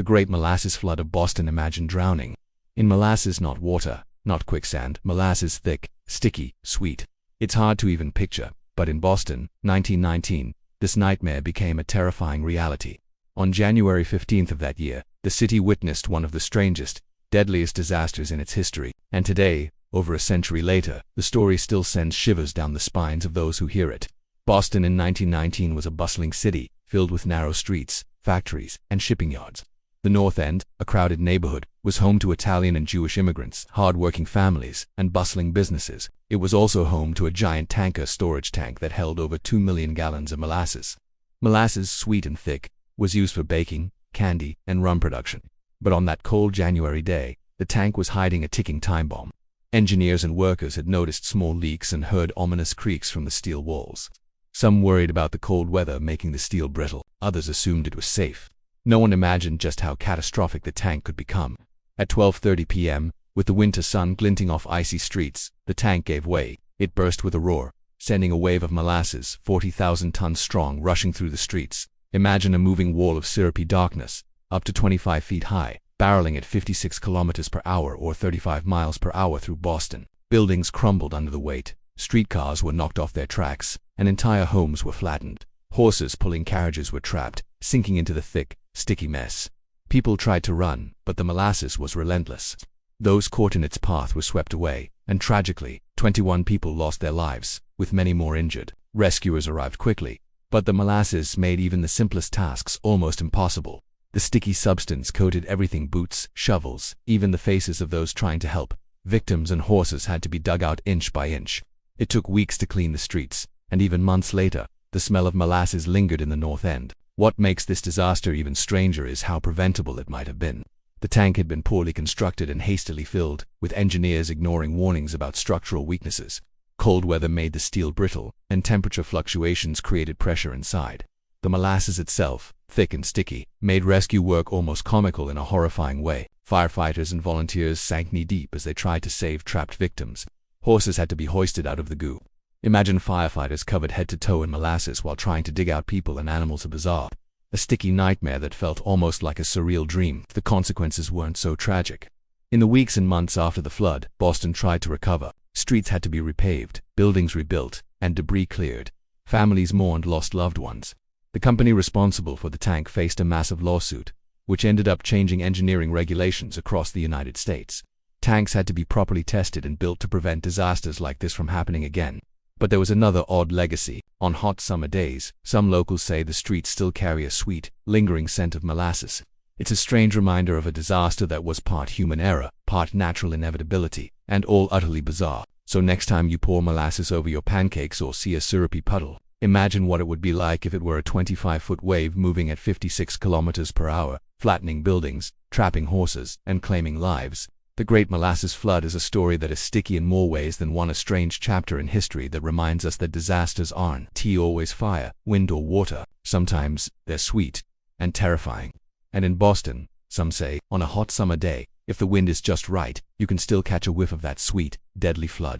The Great Molasses Flood of Boston. Imagine drowning in molasses, not water, not quicksand, molasses, thick, sticky, sweet. It's hard to even picture, but in Boston, 1919, this nightmare became a terrifying reality. On January 15th of that year, the city witnessed one of the strangest, deadliest disasters in its history, and today, over a century later, the story still sends shivers down the spines of those who hear it. Boston in 1919 was a bustling city, filled with narrow streets, factories, and shipping yards. The North End, a crowded neighborhood, was home to Italian and Jewish immigrants, hard-working families, and bustling businesses. It was also home to a giant tanker storage tank that held over 2 million gallons of molasses. Molasses, sweet and thick, was used for baking, candy, and rum production. But on that cold January day, the tank was hiding a ticking time bomb. Engineers and workers had noticed small leaks and heard ominous creaks from the steel walls. Some worried about the cold weather making the steel brittle, others assumed it was safe. No one imagined just how catastrophic the tank could become. At 12:30 p.m., with the winter sun glinting off icy streets, the tank gave way. It burst with a roar, sending a wave of molasses, 40,000 tons strong, rushing through the streets. Imagine a moving wall of syrupy darkness, up to 25 feet high, barreling at 56 kilometers per hour or 35 miles per hour through Boston. Buildings crumbled under the weight, streetcars were knocked off their tracks, and entire homes were flattened. Horses pulling carriages were trapped, sinking into the thick, sticky mess. People tried to run, but the molasses was relentless. Those caught in its path were swept away, and tragically, 21 people lost their lives, with many more injured. Rescuers arrived quickly, but the molasses made even the simplest tasks almost impossible. The sticky substance coated everything: boots, shovels, even the faces of those trying to help. Victims and horses had to be dug out inch by inch. It took weeks to clean the streets, and even months later, the smell of molasses lingered in the North End. What makes this disaster even stranger is how preventable it might have been. The tank had been poorly constructed and hastily filled, with engineers ignoring warnings about structural weaknesses. Cold weather made the steel brittle, and temperature fluctuations created pressure inside. The molasses itself, thick and sticky, made rescue work almost comical in a horrifying way. Firefighters and volunteers sank knee-deep as they tried to save trapped victims. Horses had to be hoisted out of the goo. Imagine firefighters covered head to toe in molasses while trying to dig out people and animals. A sticky nightmare that felt almost like a surreal dream. The consequences weren't so tragic. In the weeks and months after the flood, Boston tried to recover. Streets had to be repaved, buildings rebuilt, and debris cleared. Families mourned lost loved ones. The company responsible for the tank faced a massive lawsuit, which ended up changing engineering regulations across the United States. Tanks had to be properly tested and built to prevent disasters like this from happening again. But there was another odd legacy. On hot summer days, some locals say the streets still carry a sweet, lingering scent of molasses. It's a strange reminder of a disaster that was part human error, part natural inevitability, and all utterly bizarre. So next time you pour molasses over your pancakes or see a syrupy puddle, imagine what it would be like if it were a 25-foot wave moving at 56 kilometers per hour, flattening buildings, trapping horses, and claiming lives. The Great Molasses Flood is a story that is sticky in more ways than one, a strange chapter in history that reminds us that disasters aren't always fire, wind, or water. Sometimes they're sweet and terrifying. And in Boston, some say, on a hot summer day, if the wind is just right, you can still catch a whiff of that sweet, deadly flood.